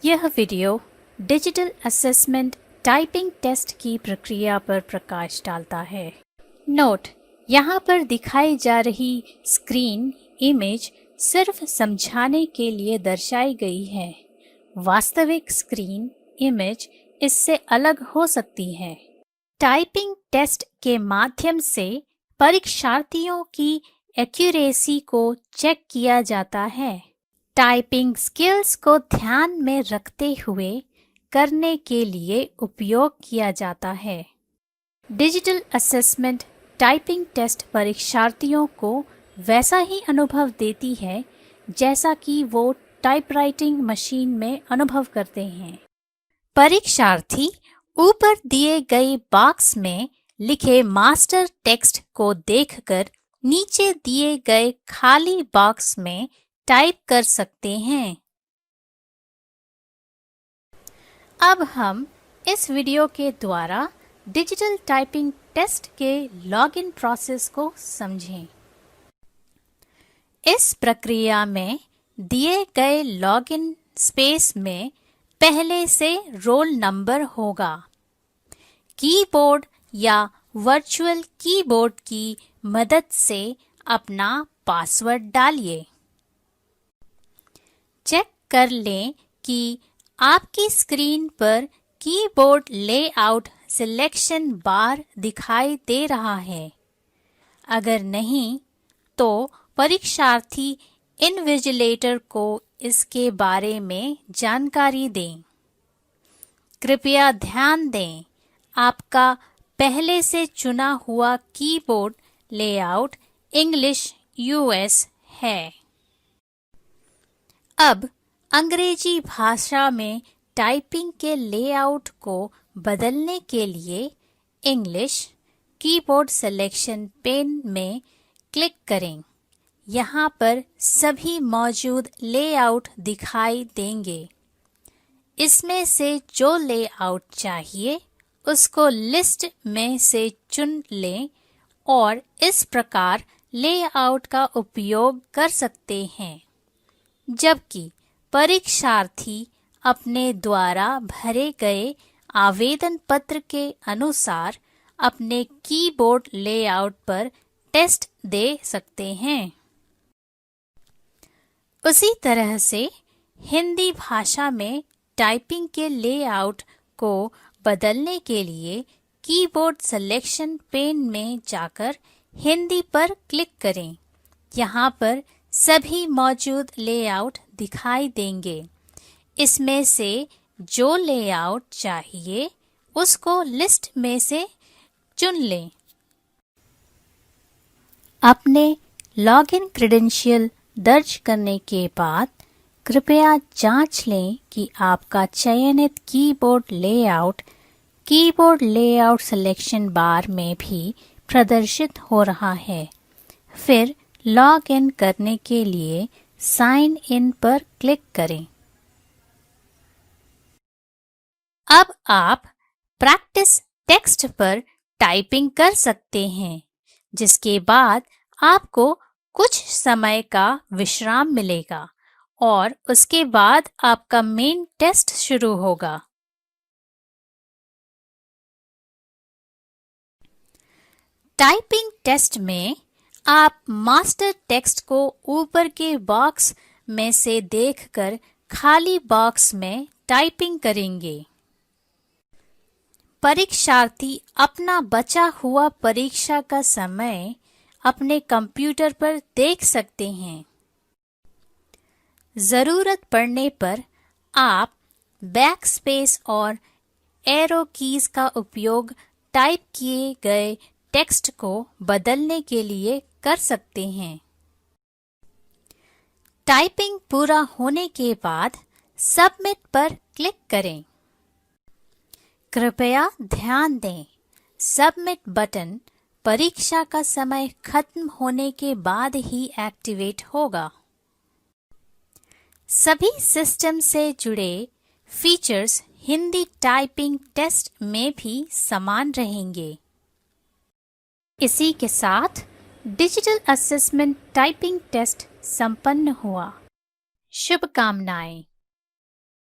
यह video digital assessment typing test की प्रक्रिया पर प्रकाश डालता है। नोट: यहाँ पर दिखाई जा रही स्क्रीन इमेज सिर्फ समझाने के लिए दर्शाई गई है। वास्तविक स्क्रीन इमेज इससे अलग हो सकती है। टाइपिंग टेस्ट के माध्यम से परीक्षार्थियों की एक्यूरेसी को चेक किया जाता है। टाइपिंग स्किल्स को ध्यान में रखते हुए करने के लिए उपयोग किया जाता है। डिजिटल असेसमेंट टाइपिंग टेस्ट परीक्षार्थियों को वैसा ही अनुभव देती है जैसा कि वो टाइपराइटिंग मशीन में अनुभव करते हैं। परीक्षार्थी ऊपर दिए गए बॉक्स में लिखे मास्टर टेक्स्ट को देखकर नीचे दिए गए खाली बॉक्स में टाइप कर सकते हैं। अब हम इस वीडियो के द्वारा डिजिटल टाइपिंग टेस्ट के लॉगिन प्रोसेस को समझें। इस प्रक्रिया में दिए गए लॉगिन स्पेस में पहले से रोल नंबर होगा। कीबोर्ड या वर्चुअल कीबोर्ड की मदद से अपना पासवर्ड डालिए। चेक कर लें कि आपकी स्क्रीन पर कीबोर्ड लेआउट सिलेक्शन बार दिखाई दे रहा है। अगर नहीं, तो परीक्षार्थी इन्विजिलेटर को इसके बारे में जानकारी दें। कृपया ध्यान दें, आपका पहले से चुना हुआ कीबोर्ड लेआउट इंग्लिश यूएस है। अब अंग्रेजी भाषा में टाइपिंग के लेआउट को बदलने के लिए इंग्लिश कीबोर्ड सिलेक्शन पेन में क्लिक करें। यहाँ पर सभी मौजूद लेआउट दिखाई देंगे। इसमें से जो लेआउट चाहिए उसको लिस्ट में से चुन लें और इस प्रकार लेआउट का उपयोग कर सकते हैं। जबकि परीक्षार्थी अपने द्वारा भरे गए आवेदन पत्र के अनुसार अपने कीबोर्ड लेआउट पर टेस्ट दे सकते हैं। उसी तरह से हिंदी भाषा में टाइपिंग के लेआउट को बदलने के लिए कीबोर्ड सिलेक्शन पेन में जाकर हिंदी पर क्लिक करें। यहाँ पर सभी मौजूद लेआउट दिखाई देंगे। इसमें से जो लेआउट चाहिए उसको लिस्ट में से चुन लें। अपने लॉगिन क्रेडेंशियल दर्ज करने के बाद कृपया जांच लें कि आपका चयनित कीबोर्ड लेआउट सिलेक्शन बार में भी प्रदर्शित हो रहा है। फिर लॉग इन करने के लिए साइन इन पर क्लिक करें। अब आप प्रैक्टिस टेक्स्ट पर टाइपिंग कर सकते हैं, जिसके बाद आपको कुछ समय का विश्राम मिलेगा और उसके बाद आपका मेन टेस्ट शुरू होगा। टाइपिंग टेस्ट में आप मास्टर टेक्स्ट को ऊपर के बॉक्स में से देखकर खाली बॉक्स में टाइपिंग करेंगे। परीक्षार्थी अपना बचा हुआ परीक्षा का समय अपने कंप्यूटर पर देख सकते हैं। जरूरत पड़ने पर आप बैकस्पेस और एरो कीज का उपयोग टाइप किए गए टेक्स्ट को बदलने के लिए कर सकते हैं। टाइपिंग पूरा होने के बाद सबमिट पर क्लिक करें। कृपया ध्यान दें, सबमिट बटन परीक्षा का समय खत्म होने के बाद ही एक्टिवेट होगा। सभी सिस्टम से जुड़े फीचर्स हिंदी टाइपिंग टेस्ट में भी समान रहेंगे। इसी के साथ डिजिटल असेसमेंट टाइपिंग टेस्ट संपन्न हुआ। शुभकामनाएं।